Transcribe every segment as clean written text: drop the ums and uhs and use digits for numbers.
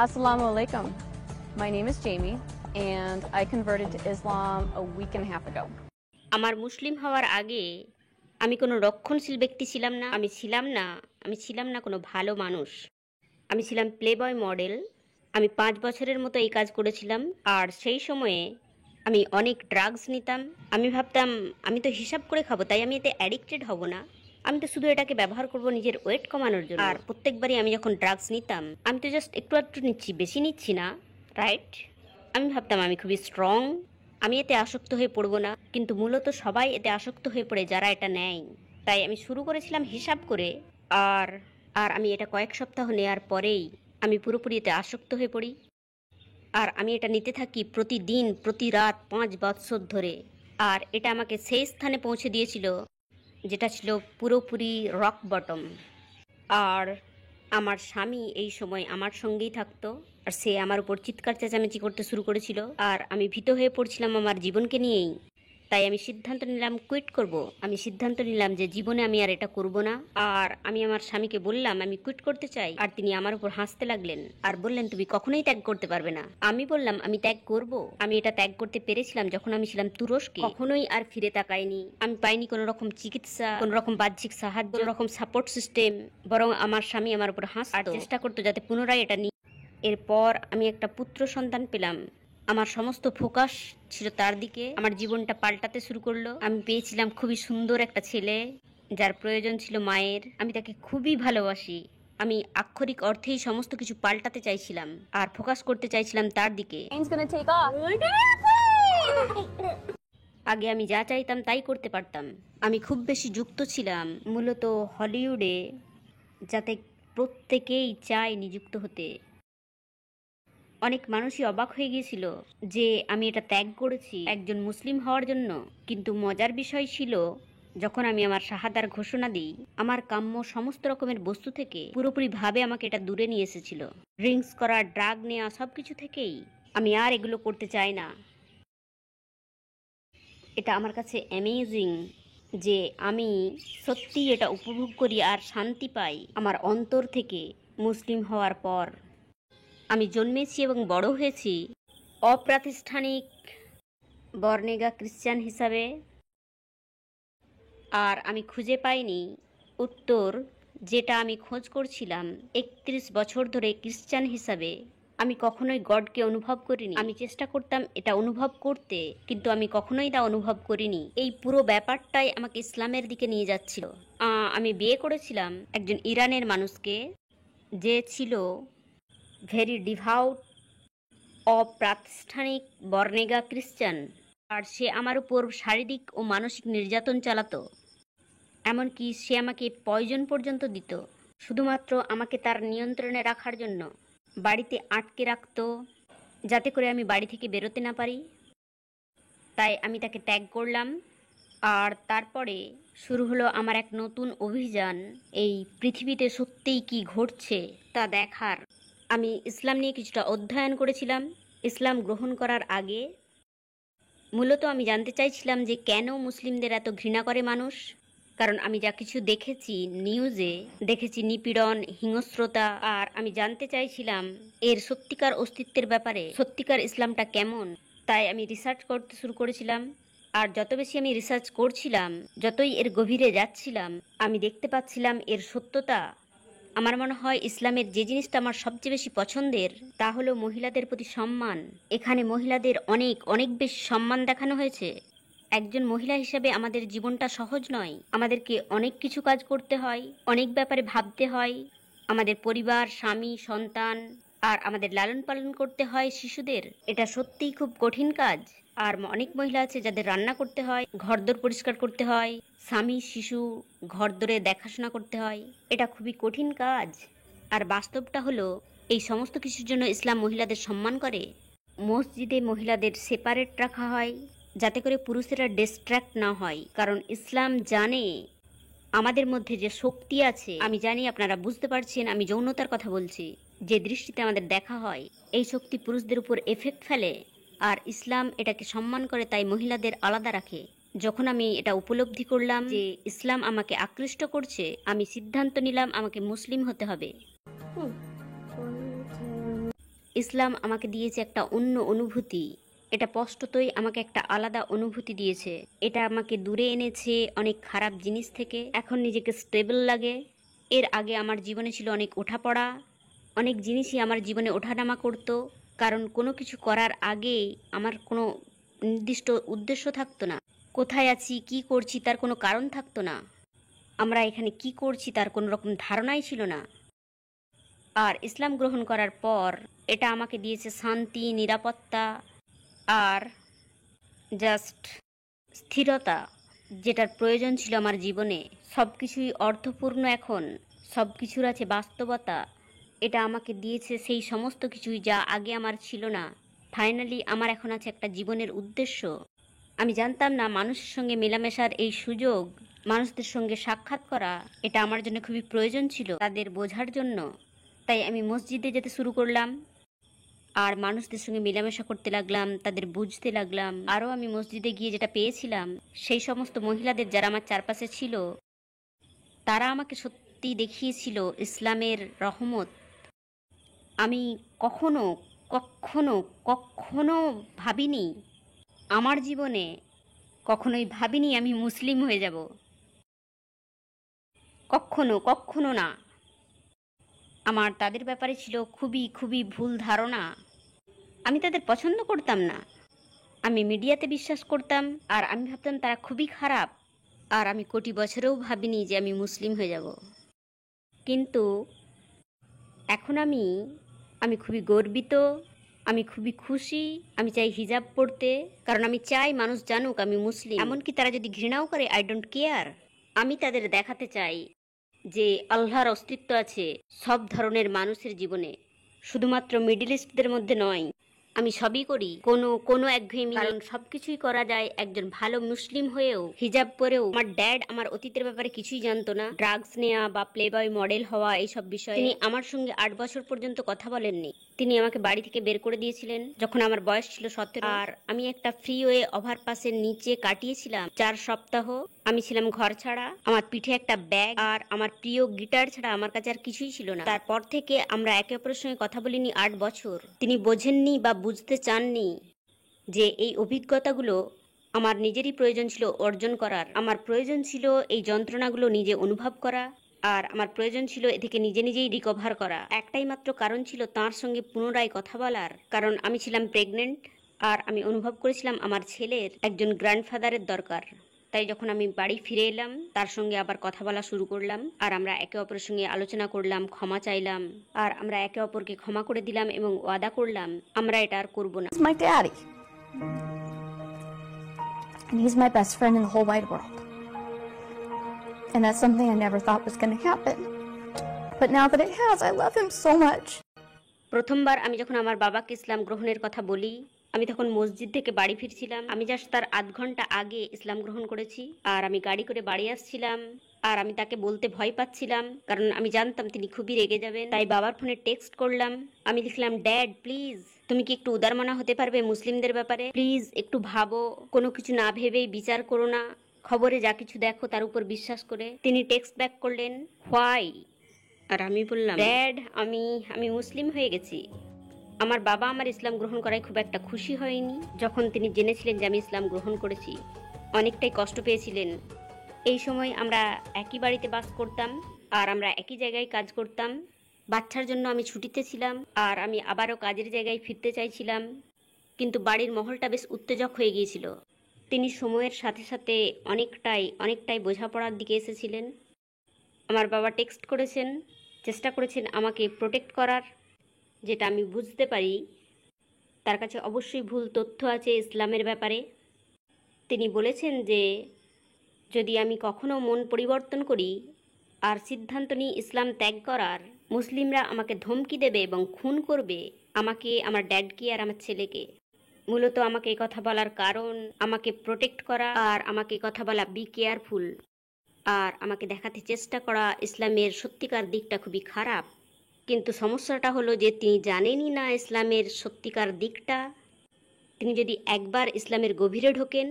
Assalamu alaikum. My name is Jamie and I converted to Islam a week and a half ago. আমার মুসলিম হওয়ার আগে আমি কোনো রক্ষণশীল ব্যক্তি ছিলাম না। আমি ছিলাম না কোনো ভালো মানুষ। আমি ছিলাম প্লেবয় মডেল। আমি 5 বছরের মতো এই কাজ করেছিলাম। আর সেই সময়ে আমি অনেক ড্রাগস নিতাম। আমি ভাবতাম আমি তো হিসাব করে খাবো, তাই আমি এতে অ্যাডিক্টেড হব না। আমি তো শুধু এটাকে ব্যবহার করব নিজের ওয়েট কমানোর জন্য। আর প্রত্যেকবারই আমি যখন ড্রাগস নিতাম, আমি তো জাস্ট একটু একটু নিচ্ছি, বেশি নিচ্ছি না, রাইট? আমি ভাবতাম আমি খুবই স্ট্রং, আমি এতে আসক্ত হয়ে পড়বো না। কিন্তু মূলত সবাই এতে আসক্ত হয়ে পড়ে যারা এটা নেয়। তাই আমি শুরু করেছিলাম হিসাব করে। আর আর আমি এটা কয়েক সপ্তাহ নেওয়ার পরেই আমি পুরোপুরি এতে আসক্ত হয়ে পড়ি। আর আমি এটা নিতে থাকি প্রতিদিন, প্রতি রাত 5 বছর ধরে। আর এটা আমাকে সেই স্থানে পৌঁছে দিয়েছিল যেটা ছিল পুরোপুরি রক বটম। আর আমার স্বামী এই সময় আমার সঙ্গেই থাকতো, আর সে আমার উপর চিৎকার চেঁচামেচি করতে শুরু করেছিল। আর আমি ভীত হয়ে পড়ছিলাম আমার জীবনকে নিয়েই। তাই আমি সিদ্ধান্ত নিলাম কুইট করব। আমি সিদ্ধান্ত নিলাম যে জীবনে আমি আর এটা করব না। আর আমি আমার স্বামীকে বললাম আমি কুইট করতে চাই। আর তিনি আমার উপর হাসতে লাগলেন আর বললেন তুমি কখনোই ত্যাগ করতে পারবে না। আমি বললাম আমি ত্যাগ করব। আমি এটা ত্যাগ করতে পেরেছিলাম যখন আমি ছিলাম তুরস্কে। কখনোই আর ফিরে তাকাইনি। আমি পাইনি কোনো রকম চিকিৎসা, কোনো রকম বাহ্যিক সাহায্য, কোনো রকম সাপোর্ট সিস্টেম। বরং আমার স্বামী আমার উপর হাসতো, চেষ্টা করতো যাতে পুনরায় এটা নিই। এরপর আমি একটা পুত্র সন্তান পেলাম। আমার সমস্ত ফোকাস ছিল তার দিকে। আমার জীবনটা পাল্টাতে শুরু করলো। আমি পেয়েছিলাম খুবই সুন্দর একটা ছেলে যার প্রয়োজন ছিল মায়ের। আমি তাকে খুবই ভালোবাসি। আমি আক্ষরিক অর্থেই সমস্ত কিছু পাল্টাতে চাইছিলাম আর ফোকাস করতে চাইছিলাম তার দিকে। আগে আমি যা চাইতাম তাই করতে পারতাম। আমি খুব বেশি যুক্ত ছিলাম মূলত হলিউডে, যাতে প্রত্যেকেই চায় নিযুক্ত হতে। অনেক মানুষই অবাক হয়ে গিয়েছিল যে আমি এটা ত্যাগ করেছি একজন মুসলিম হওয়ার জন্য। কিন্তু মজার বিষয় ছিল যখন আমি আমার শাহাদার ঘোষণা দিই, আমার কাম্য সমস্ত রকমের বস্তু থেকে পুরোপুরিভাবে আমাকে এটা দূরে নিয়ে এসেছিল। ড্রিঙ্কস করা, ড্রাগ নেওয়া, সবকিছু থেকেই আমি আর এগুলো করতে চাই না। এটা আমার কাছে অ্যামেজিং যে আমি সত্যিই এটা উপভোগ করি আর শান্তি পাই আমার অন্তর থেকে মুসলিম হওয়ার পর। আমি জন্মেছি এবং বড় হয়েছি অপ্রাতিষ্ঠানিক বর্নেগা খ্রিস্টান হিসাবে। আর আমি খুঁজে পাইনি উত্তর যেটা আমি খোঁজ করছিলাম। 31 বছর ধরে খ্রিস্টান হিসাবে আমি কখনোই গডকে অনুভব করিনি। আমি চেষ্টা করতাম এটা অনুভব করতে, কিন্তু আমি কখনোই তা অনুভব করিনি। এই পুরো ব্যাপারটাই আমাকে ইসলামের দিকে নিয়ে যাচ্ছিল। আমি বিয়ে করেছিলাম একজন ইরানের মানুষকে, যে ছিল ভেরি ডিভাউট অপ্রাতিষ্ঠানিক বর্নেগা খ্রিস্টান। আর সে আমার উপর শারীরিক ও মানসিক নির্যাতন চালাতো। এমনকি সে আমাকে পয়জন পর্যন্ত দিত, শুধুমাত্র আমাকে তার নিয়ন্ত্রণে রাখার জন্য। বাড়িতে আটকে রাখতো যাতে করে আমি বাড়ি থেকে বেরোতে না পারি। তাই আমি তাকে ত্যাগ করলাম। আর তারপরে শুরু হলো আমার এক নতুন অভিযান, এই পৃথিবীতে সত্যিই কি ঘটছে তা দেখার। আমি ইসলাম নিয়ে কিছুটা অধ্যয়ন করেছিলাম ইসলাম গ্রহণ করার আগে। মূলত আমি জানতে চাইছিলাম যে কেন মুসলিমদের এত ঘৃণা করে মানুষ। কারণ আমি যা কিছু দেখেছি নিউজে, দেখেছি নিপীড়ন, হিংস্রতা। আর আমি জানতে চাইছিলাম এর সত্যিকার অস্তিত্বের ব্যাপারে, সত্যিকার ইসলামটা কেমন। তাই আমি রিসার্চ করতে শুরু করেছিলাম। আর যত বেশি আমি রিসার্চ করছিলাম, যতই এর গভীরে যাচ্ছিলাম, আমি দেখতে পাচ্ছিলাম এর সত্যতা। আমার মনে হয় ইসলামের যে জিনিসটা আমার সবচেয়ে বেশি পছন্দের তা হলো মহিলাদের প্রতি সম্মান। এখানে মহিলাদের অনেক অনেক বেশি সম্মান দেখানো হয়েছে। একজন মহিলা হিসেবে আমাদের জীবনটা সহজ নয়। আমাদেরকে অনেক কিছু কাজ করতে হয়, অনেক ব্যাপারে ভাবতে হয়। আমাদের পরিবার, স্বামী, সন্তান, আর আমাদের লালন পালন করতে হয় শিশুদের। এটা সত্যিই খুব কঠিন কাজ। আর অনেক মহিলা আছে যাদের রান্না করতে হয়, ঘরদোর পরিষ্কার করতে হয়, স্বামী, শিশু, ঘরদোরে দেখাশোনা করতে হয়। এটা খুবই কঠিন কাজ। আর বাস্তবটা হলো এই সমস্ত কিছুর জন্য ইসলাম মহিলাদের সম্মান করে। মসজিদে মহিলাদের সেপারেট রাখা হয় যাতে করে পুরুষেরা ডিস্ট্র্যাক্ট না হয়। কারণ ইসলাম জানে আমাদের মধ্যে যে শক্তি আছে, আমি জানি আপনারা বুঝতে পারছেন আমি যৌনতার কথা বলছি, যে দৃষ্টিতে আমাদের দেখা হয়, এই শক্তি পুরুষদের উপর এফেক্ট ফেলে। আর ইসলাম এটাকে সম্মান করে, তাই মহিলাদের আলাদা রাখে। যখন আমি এটা উপলব্ধি করলাম যে ইসলাম আমাকে আকৃষ্ট করছে, আমি সিদ্ধান্ত নিলাম আমাকে মুসলিম হতে হবে। ইসলাম আমাকে দিয়েছে একটা অন্য অনুভূতি। এটা স্পষ্টতই আমাকে একটা আলাদা অনুভূতি দিয়েছে। এটা আমাকে দূরে এনেছে অনেক খারাপ জিনিস থেকে। এখন নিজেকে স্টেবল লাগে। এর আগে আমার জীবনে ছিল অনেক ওঠাপড়া, অনেক জিনিসই আমার জীবনে ওঠানামা করতো, কারণ কোনো কিছু করার আগে আমার কোনো নির্দিষ্ট উদ্দেশ্য থাকতো না। কোথায় আছি, কি করছি তার কোনো কারণ থাকতো না। আমরা এখানে কি করছি তার কোনো রকম ধারণাই ছিল না। আর ইসলাম গ্রহণ করার পর এটা আমাকে দিয়েছে শান্তি, নিরাপত্তা আর জাস্ট স্থিরতা, যেটার প্রয়োজন ছিল আমার জীবনে। সব কিছুই অর্থপূর্ণ এখন, সব কিছুর আছে বাস্তবতা। এটা আমাকে দিয়েছে সেই সমস্ত কিছুই যা আগে আমার ছিল না। ফাইনালি আমার এখন আছে একটা জীবনের উদ্দেশ্য। আমি জানতাম না মানুষের সঙ্গে মেলামেশার এই সুযোগ, মানুষদের সঙ্গে সাক্ষাৎ করা, এটা আমার জন্য খুবই প্রয়োজন ছিল তাদের বোঝার জন্য। তাই আমি মসজিদে যেতে শুরু করলাম আর মানুষদের সঙ্গে মেলামেশা করতে লাগলাম, তাদের বুঝতে লাগলাম। আরও আমি মসজিদে গিয়ে যেটা পেয়েছিলাম, সেই সমস্ত মহিলাদের যারা আমার চারপাশে ছিল, তারা আমাকে সত্যি দেখিয়েছিল ইসলামের রহমত। আমি কখনো কখনো কখনো ভাবিনি আমার জীবনে, কখনোই ভাবিনি আমি মুসলিম হয়ে যাব। কখনো কখনো না। আমার তাদের ব্যাপারে ছিল খুবই খুবই ভুল ধারণা। আমি তাদের পছন্দ করতাম না। আমি মিডিয়াতে বিশ্বাস করতাম আর আমি ভাবতাম তারা খুবই খারাপ। আর আমি কোটি বছরেও ভাবিনি যে আমি মুসলিম হয়ে যাব। কিন্তু এখন আমি খুবই গর্বিত, আমি খুবই খুশি। আমি চাই হিজাব পড়তে, কারণ আমি চাই মানুষ জানুক আমি মুসলিম। এমনকি তারা যদি ঘৃণাও করে, আই ডোন্ট কেয়ার। আমি তাদের দেখাতে চাই যে আল্লাহর অস্তিত্ব আছে সব ধরনের মানুষের জীবনে, শুধুমাত্র মিডল ইস্টদের মধ্যে নয়। আমি সবই করি, কোনো একঘেয়েমি, কারণ সবকিছুই করা যায় একজন ভালো মুসলিম হয়েও, হিজাব পরেও। আমার ড্যাড আমার অতীতের ব্যাপারে কিছুই জানতো না, ড্রাগস নেওয়া বা প্লে বয় মডেল হওয়া এইসব বিষয়ে। তিনি আমার সঙ্গে 8 বছর পর্যন্ত কথা বলেননি। তিনি আমাকে বাড়ি থেকে বের করে দিয়েছিলেন যখন আমার বয়স ছিল 17। আর আমি একটা ফ্রিওয়ে ওভারপাসের নিচে কাটিয়েছিলাম 4 সপ্তাহ। আমি ছিলাম ঘর ছাড়া, আমার পিঠে একটা ব্যাগ আর আমার প্রিয় গিটার ছাড়া আমার কাছে আর কিছুই ছিল না। তারপর থেকে আমরা একে অপরের সঙ্গে কথা বলিনি 8 বছর। তিনি বোঝেননি বা বুঝতে চাননি যে এই অভিজ্ঞতাগুলো আমার নিজেরই প্রয়োজন ছিল অর্জন করার। আমার প্রয়োজন ছিল এই যন্ত্রণাগুলো নিজে অনুভব করা, আর আমার প্রয়োজন ছিল এ থেকে নিজে নিজেই রিকভার করা। একটাই মাত্র কারণ ছিল তাঁর সঙ্গে পুনরায় কথা বলার, কারণ আমি ছিলাম প্রেগনেন্ট আর আমি অনুভব করেছিলাম আমার ছেলের একজন গ্র্যান্ডফাদারের দরকার। তাই যখন আমি বাড়ি ফিরে এলাম, তার সঙ্গে আবার কথা বলা শুরু করলাম আর আমরা একে অপরের সঙ্গে আলোচনা করলাম, ক্ষমা চাইলাম আর আমরা একে অপরকে ক্ষমা করে দিলাম এবং ওয়াদা করলাম আমরা এটা আর করব না। He's my daddy. And he's my best friend in the whole wide world. And that's something I never thought was going to happen. But now that it has, I love him so much. প্রথমবার আমি যখন আমার বাবাকে ইসলাম গ্রহণের কথা বলি, আমি তখন মসজিদ থেকে বাড়ি ফিরছিলাম। আমি জাস্ট তার আধ ঘন্টা আগে ইসলাম গ্রহণ করেছি আর আমি গাড়ি করে বাড়ি আসছিলাম আর আমি তাকে বলতে ভয় পাচ্ছিলাম, কারণ আমি জানতাম তিনি খুবই রেগে যাবেন। তাই বাবার ফোনে টেক্সট করলাম। আমি লিখলাম, ড্যাড প্লিজ তুমি কি একটু উদারমনা হতে পারবে মুসলিমদের ব্যাপারে? প্লিজ একটু ভাবো, কোনো কিছু না ভেবেই বিচার করো না, খবরে যা কিছু দেখো তার উপর বিশ্বাস করে। তিনি টেক্সট ব্যাক করলেন, হোয়াই? আর আমি বললাম, ড্যাড আমি মুসলিম হয়ে গেছি। আমার বাবা আমার ইসলাম গ্রহণ করায় খুব একটা খুশি হয়নি। যখন তিনি জেনেছিলেন যে আমি ইসলাম গ্রহণ করেছি, অনেকটাই কষ্ট পেয়েছিলেন। এই সময় আমরা একই বাড়িতে বাস করতাম আর আমরা একই জায়গায় কাজ করতাম। বাচ্চার জন্য আমি ছুটিতে ছিলাম আর আমি আবারও কাজের জায়গায় ফিরতে চাইছিলাম, কিন্তু বাড়ির মহলটা বেশ উত্তেজক হয়ে গিয়েছিল। তিনি সময়ের সাথে সাথে অনেকটাই বোঝাপড়ার দিকে এসেছিলেন। আমার বাবা টেক্সট করেছেন, চেষ্টা করেছেন আমাকে প্রোটেক্ট করার, যেটা আমি বুঝতে পারি তার কাছে অবশ্যই ভুল তথ্য আছে ইসলামের ব্যাপারে। তিনি বলেছেন যে যদি আমি কখনো মন পরিবর্তন করি আর সিদ্ধান্ত নিই ইসলাম ত্যাগ করার, মুসলিমরা আমাকে ধমকি দেবে এবং খুন করবে, আমাকে, আমার ড্যাডকে আর আমার ছেলেকে। মূলত আমাকে এই কথা বলার কারণ আমাকে প্রোটেক্ট করা আর আমাকে কথা বলা বি কেয়ারফুল, আর আমাকে দেখাতে চেষ্টা করা ইসলামের সত্যিকার দিকটা খুবই খারাপ। কিন্তু সমস্যাটা হলো যে তিনি জানেনই না ইসলামের সত্যিকার দিকটা। তিনি যদি একবার ইসলামের গভীরে ঢোকেন,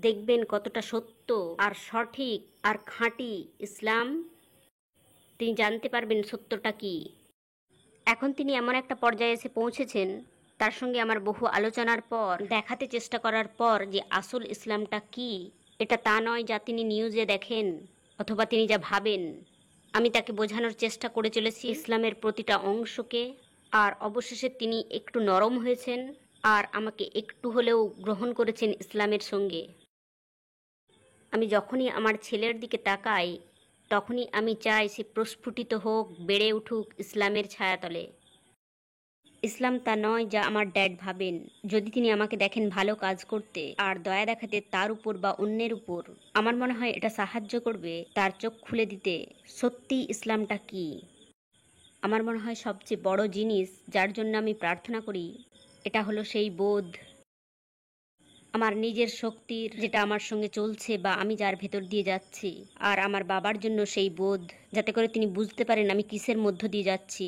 দেখবেন কতটা সত্য আর সঠিক আর খাঁটি ইসলাম। তিনি জানতে পারবেন সত্যটা কি। এখন তিনি এমন একটা পর্যায়ে এসে পৌঁছেছেন, তার সঙ্গে আমার বহু আলোচনার পর, দেখাতে চেষ্টা করার পর যে আসল ইসলামটা কি, এটা তা নয় যা তিনি নিউজে দেখেন অথবা তিনি যা ভাবেন। আমি তাকে বোঝানোর চেষ্টা করে চলেছি ইসলামের প্রতিটা অংশকে, আর অবশেষে তিনি একটু নরম হয়েছেন আর আমাকে একটু হলেও গ্রহণ করেছেন ইসলামের সঙ্গে। আমি যখনই আমার ছেলের দিকে তাকাই, তখনই আমি চাই সে প্রস্ফুটিত হোক, বেড়ে উঠুক ইসলামের ছায়াতলে। ইসলাম তা নয় যা আমার ড্যাড ভাবেন। যদি তিনি আমাকে দেখেন ভালো কাজ করতে আর দয়া দেখাতে তার উপর বা অন্যের উপর, আমার মনে হয় এটা সাহায্য করবে তার চোখ খুলে দিতে সত্যি ইসলামটা কি। আমার মনে হয় সবচেয়ে বড় জিনিস যার জন্য আমি প্রার্থনা করি, এটা হলো সেই বোধ, আমার নিজের শক্তির, যেটা আমার সঙ্গে চলছে বা আমি যার ভেতর দিয়ে যাচ্ছি, আর আমার বাবার জন্য সেই বোধ, যাতে করে তিনি বুঝতে পারেন আমি কিসের মধ্য দিয়ে যাচ্ছি।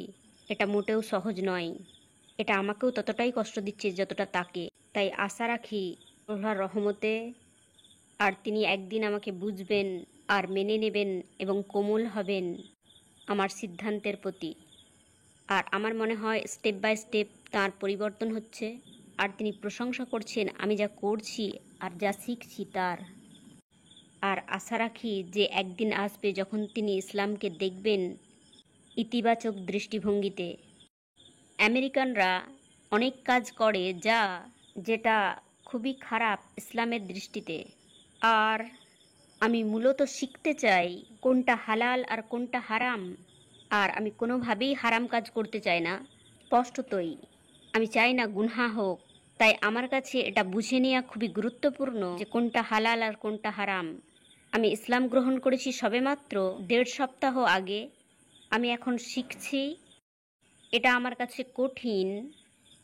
এটা মোটেও সহজ নয়, এটা আমাকেও ততটাই কষ্ট দিচ্ছে যতটা তাকে। তাই আশা রাখি আল্লাহর রহমতে, আর তিনি একদিন আমাকে বুঝবেন আর মেনে নেবেন এবং কোমল হবেন আমার সিদ্ধান্তের প্রতি। আর আমার মনে হয় স্টেপ বাই স্টেপ তার পরিবর্তন হচ্ছে, আর তিনি প্রশংসা করছেন আমি যা করছি আর যা শিখছি তার। আর আশা রাখি যে একদিন আসবে যখন তিনি ইসলামকে দেখবেন ইতিবাচক দৃষ্টিভঙ্গিতে। আমেরিকানরা অনেক কাজ করে যেটা খুবই খারাপ ইসলামের দৃষ্টিতে, আর আমি মূলত শিখতে চাই কোনটা হালাল আর কোনটা হারাম। আর আমি কোনোভাবেই হারাম কাজ করতে চাই না, স্পষ্টতই আমি চাই না গুনহা হোক। তাই আমার কাছে এটা বুঝে নেওয়া খুবই গুরুত্বপূর্ণ যে কোনটা হালাল আর কোনটা হারাম। আমি ইসলাম গ্রহণ করেছি সবেমাত্র 1.5 সপ্তাহ আগে। আমি এখন শিখছি। এটা আমার কাছে কঠিন।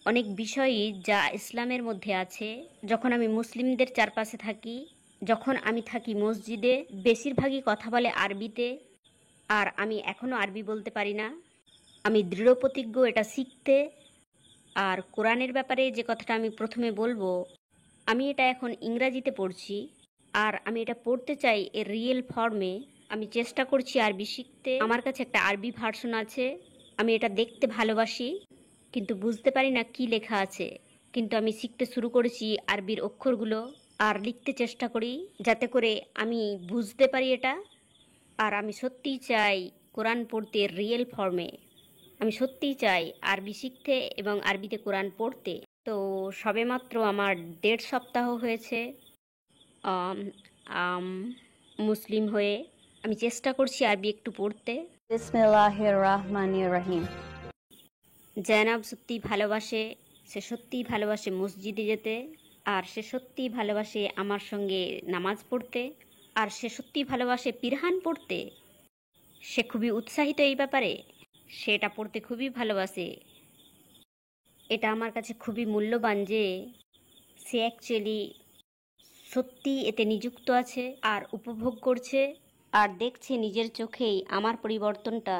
অনেক বিষয়ই যা ইসলামের মধ্যে আছে, যখন আমি মুসলিমদের চারপাশে থাকি, যখন আমি থাকি মসজিদে, বেশিরভাগই কথা বলে আরবিতে, আর আমি এখনও আরবি বলতে পারি না। আমি দৃঢ়প্রতিজ্ঞ এটা শিখতে। আর কোরআনের ব্যাপারে যে কথাটা আমি প্রথমে বলবো, আমি এটা এখন ইংরাজিতে পড়ছি, আর আমি এটা পড়তে চাই এর রিয়েল ফর্মে। আমি চেষ্টা করছি আরবি শিখতে। আমার কাছে একটা আরবি ভার্সন আছে। আমি এটা দেখতে ভালোবাসি, কিন্তু বুঝতে পারি না কি লেখা আছে। কিন্তু আমি শিখতে শুরু করেছি আরবির অক্ষরগুলো, আর লিখতে চেষ্টা করি যাতে করে আমি বুঝতে পারি এটা। আর আমি সত্যিই চাই কোরআন পড়তে রিয়েল ফর্মে। আমি সত্যিই চাই আরবি শিখতে এবং আরবিতে কোরআন পড়তে। তো সবেমাত্র আমার 1.5 সপ্তাহ হয়েছে মুসলিম হয়ে। আমি চেষ্টা করছি আরবি একটু পড়তে। বিসমিল্লাহির রহমানির রহিম। জায়নাব সত্যিই ভালোবাসে, সে সত্যিই ভালোবাসে মসজিদে যেতে, আর সে সত্যিই ভালোবাসে আমার সঙ্গে নামাজ পড়তে, আর সে সত্যিই ভালোবাসে পিরহান পড়তে। সে খুবই উৎসাহিত এই ব্যাপারে, সে এটা পড়তে খুবই ভালোবাসে। এটা আমার কাছে খুবই মূল্যবান যে সে অ্যাকচুয়ালি সত্যি এতে নিযুক্ত আছে আর উপভোগ করছে, আর দেখছে নিজের চোখেই আমার পরিবর্তনটা,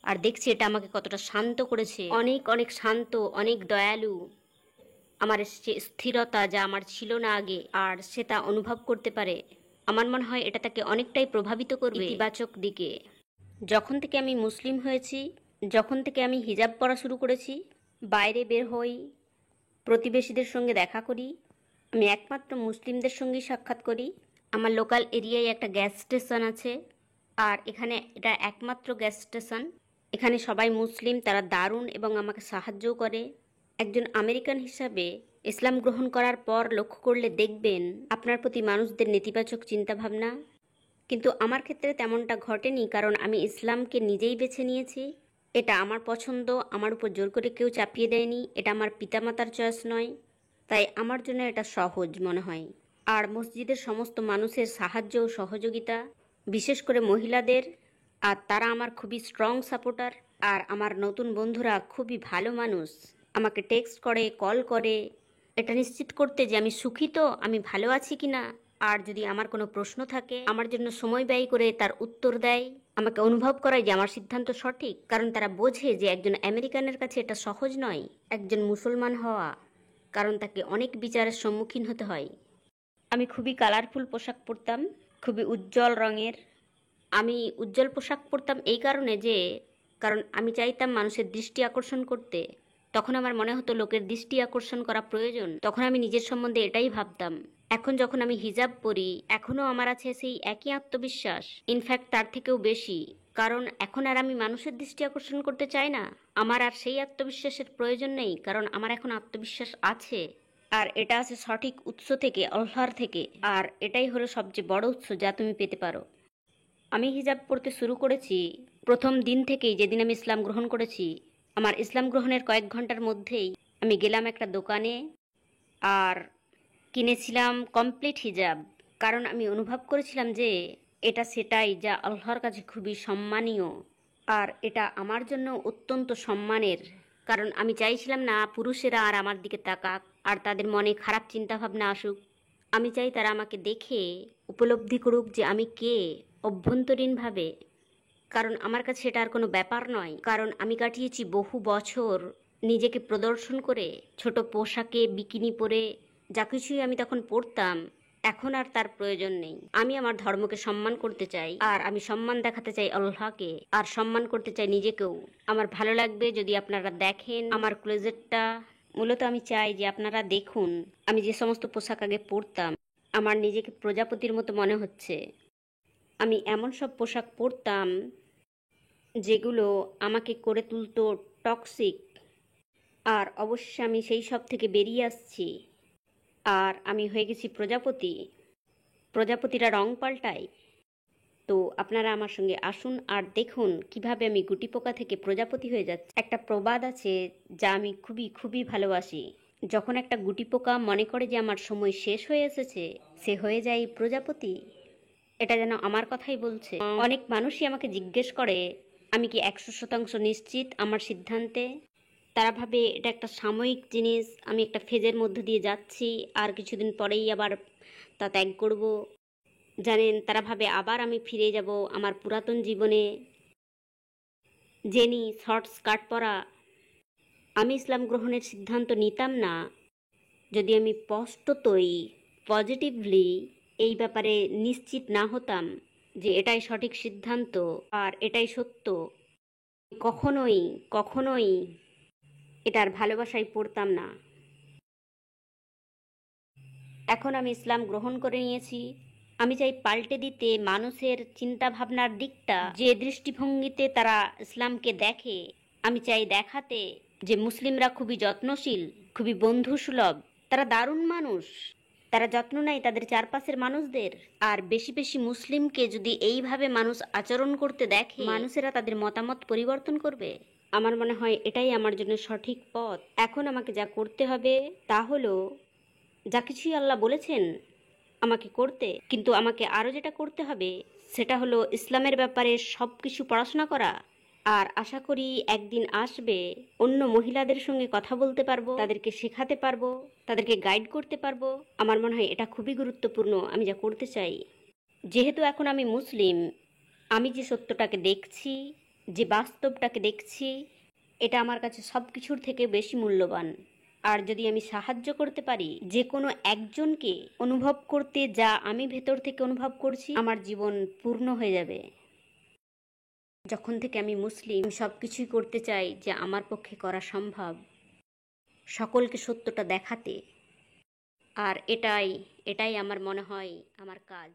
আর দেখছে এটা আমাকে কতটা শান্ত করেছে। অনেক অনেক শান্ত, অনেক দয়ালু। আমার এসেছে স্থিরতা, যা আমার ছিল না আগে, আর সে তা অনুভব করতে পারে। আমার মনে হয় এটা তাকে অনেকটাই প্রভাবিত করবে ইতিবাচক দিকে। যখন থেকে আমি মুসলিম হয়েছি, যখন থেকে আমি হিজাব পরা শুরু করেছি, বাইরে বের হই, প্রতিবেশীদের সঙ্গে দেখা করি, আমি একমাত্র মুসলিমদের সঙ্গেই সাক্ষাৎ করি। আমার লোকাল এরিয়ায় একটা গ্যাস স্টেশন আছে, আর এখানে এটা একমাত্র গ্যাস স্টেশন। এখানে সবাই মুসলিম, তারা দারুণ এবং আমাকে সাহায্যও করে। একজন আমেরিকান হিসাবে ইসলাম গ্রহণ করার পর লক্ষ্য করলে দেখবেন আপনার প্রতি মানুষদের নেতিবাচক চিন্তাভাবনা। কিন্তু আমার ক্ষেত্রে তেমনটা ঘটেনি, কারণ আমি ইসলামকে নিজেই বেছে নিয়েছি। এটা আমার পছন্দ, আমার উপর জোর করে কেউ চাপিয়ে দেয়নি। এটা আমার পিতামাতার চয়েস নয়, তাই আমার জন্য এটা সহজ মনে হয়। আর মসজিদের সমস্ত মানুষের সাহায্য ও সহযোগিতা, বিশেষ করে মহিলাদের, আর তারা আমার খুবই স্ট্রং সাপোর্টার। আর আমার নতুন বন্ধুরা খুবই ভালো মানুষ, আমাকে টেক্সট করে, কল করে, এটা নিশ্চিত করতে যে আমি সুখী, তো আমি ভালো আছি কিনা। আর যদি আমার কোনো প্রশ্ন থাকে, আমার জন্য সময় ব্যয় করে তার উত্তর দেয়, আমাকে অনুভব করায় যে আমার সিদ্ধান্ত সঠিক। কারণ তারা বোঝে যে একজন আমেরিকানের কাছে এটা সহজ নয় একজন মুসলমান হওয়া, কারণ তাকে অনেক বিচারের সম্মুখীন হতে হয়। আমি খুবই কালারফুল পোশাক পরতাম, খুবই উজ্জ্বল রঙের। আমি উজ্জ্বল পোশাক পরতাম এই কারণে যে কারণ আমি চাইতাম মানুষের দৃষ্টি আকর্ষণ করতে। তখন আমার মনে হতো লোকের দৃষ্টি আকর্ষণ করা প্রয়োজন। তখন আমি নিজের সম্বন্ধে এটাই ভাবতাম। এখন যখন আমি হিজাব পরি, এখনও আমার আছে সেই একই আত্মবিশ্বাস, ইনফ্যাক্ট তার থেকেও বেশি। কারণ এখন আর আমি মানুষের দৃষ্টি আকর্ষণ করতে চাই না। আমার আর সেই আত্মবিশ্বাসের প্রয়োজন নেই, কারণ আমার এখন আত্মবিশ্বাস আছে। আর এটা আছে সঠিক উৎস থেকে, আল্লাহর থেকে। আর এটাই হলো সবচেয়ে বড় উৎস যা তুমি পেতে পারো। আমি হিজাব পড়তে শুরু করেছি প্রথম দিন থেকেই, যেদিন আমি ইসলাম গ্রহণ করেছি। আমার ইসলাম গ্রহণের কয়েক ঘন্টার মধ্যেই আমি গেলাম একটা দোকানে আর কিনেছিলাম কমপ্লিট হিজাব। কারণ আমি অনুভব করেছিলাম যে এটা সেটাই যা আল্লাহর কাছে খুবই সম্মানীয়, আর এটা আমার জন্য অত্যন্ত সম্মানের। কারণ আমি চাইছিলাম না পুরুষেরা আর আমার দিকে তাকাক আর তাদের মনে খারাপ চিন্তাভাবনা আসুক। আমি চাই তারা আমাকে দেখে উপলব্ধি করুক যে আমি কে অভ্যন্তরীণভাবে। কারণ আমার কাছে এটা আর কোনো ব্যাপার নয়। কারণ আমি কাটিয়েছি বহু বছর নিজেকে প্রদর্শন করে, ছোট পোশাকে, বিকিনি পরে, যা কিছুই আমি তখন পরতাম, এখন আর তার প্রয়োজন নেই। আমি আমার ধর্মকে সম্মান করতে চাই, আর আমি সম্মান দেখাতে চাই আল্লাহকে, আর সম্মান করতে চাই নিজেকেও। আমার ভালো লাগবে যদি আপনারা দেখেন আমার ক্লোজেটটা। মূলত আমি চাই যে আপনারা দেখুন আমি যে সমস্ত পোশাক আগে পরতাম, আমার নিজেকে প্রজাপতির মতো মনে হচ্ছে। আমি এমন সব পোশাক পরতাম যেগুলো আমাকে করে তুলতো টক্সিক, আর অবশ্যই আমি সেই সব থেকে বেরিয়ে আসছি। আর আমি হয়ে গেছি প্রজাপতি। প্রজাপতিরা রং পাল্টায়। তো আপনারা আমার সঙ্গে আসুন আর দেখুন কিভাবে আমি গুটি পোকা থেকে প্রজাপতি হয়ে যাচ্ছি। একটা প্রবাদ আছে যা আমি খুবই খুবই ভালোবাসি। যখন একটা গুটি পোকা মনে করে যে আমার সময় শেষ হয়ে এসেছে, সে হয়ে যায় প্রজাপতি। এটা যেন আমার কথাই বলছে। অনেক মানুষই আমাকে জিজ্ঞেস করে আমি কি 100% নিশ্চিত আমার সিদ্ধান্তে। তারা ভাবে এটা একটা সাময়িক জিনিস, আমি একটা ফেজের মধ্য দিয়ে যাচ্ছি, আর কিছুদিন পরেই আবার তা ত্যাগ করব। জানেন, তারা ভাবে আবার আমি ফিরে যাব আমার পুরাতন জীবনে। জেনি শর্ট স্কার্ট পরা। আমি ইসলাম গ্রহণের সিদ্ধান্ত নিতাম না যদি আমি স্পষ্টতই পজিটিভলি এই ব্যাপারে নিশ্চিত না হতাম যে এটাই সঠিক সিদ্ধান্ত আর এটাই সত্য। কখনোই কখনোই এটার ভালোবাসায় পড়তাম না। এখন আমি ইসলাম গ্রহণ করে নিয়েছি। আমি চাই পাল্টে দিতে মানুষের চিন্তা ভাবনার দিকটা। যে দৃষ্টিভঙ্গিতে তারা ইসলামকে দেখে, আমি চাই দেখাতে যে মুসলিমরা খুবই যত্নশীল, খুবই বন্ধুসুলভ, তারা দারুণ মানুষ, তারা যত্ন নেয় তাদের চারপাশের মানুষদের। আর বেশি বেশি মুসলিমকে যদি এইভাবে মানুষ আচরণ করতে দেখে, মানুষেরা তাদের মতামত পরিবর্তন করবে। আমার মনে হয় এটাই আমার জন্য সঠিক পথ। এখন আমাকে যা করতে হবে তা হলো যা কিছুই আল্লাহ বলেছেন আমাকে করতে, কিন্তু আমাকে আরও যেটা করতে হবে সেটা হলো ইসলামের ব্যাপারে সব কিছু পড়াশোনা করা। আর আশা করি একদিন আসবে অন্য মহিলাদের সঙ্গে কথা বলতে পারবো, তাদেরকে শেখাতে পারবো, তাদেরকে গাইড করতে পারবো। আমার মনে হয় এটা খুবই গুরুত্বপূর্ণ আমি যা করতে চাই। যেহেতু এখন আমি মুসলিম, আমি যে সত্যটাকে দেখছি, যে বাস্তবটাকে দেখছি, এটা আমার কাছে সব কিছুর থেকে বেশি মূল্যবান। আর যদি আমি সাহায্য করতে পারি যে কোনো একজনকে অনুভব করতে যা আমি ভেতর থেকে অনুভব করছি, আমার জীবন পূর্ণ হয়ে যাবে। যখন থেকে আমি মুসলিম, সব কিছুই করতে চাই যে আমার পক্ষে করা সম্ভব, সকলকে সত্যটা দেখাতে। আর এটাই আমার মনে হয় আমার কাজ।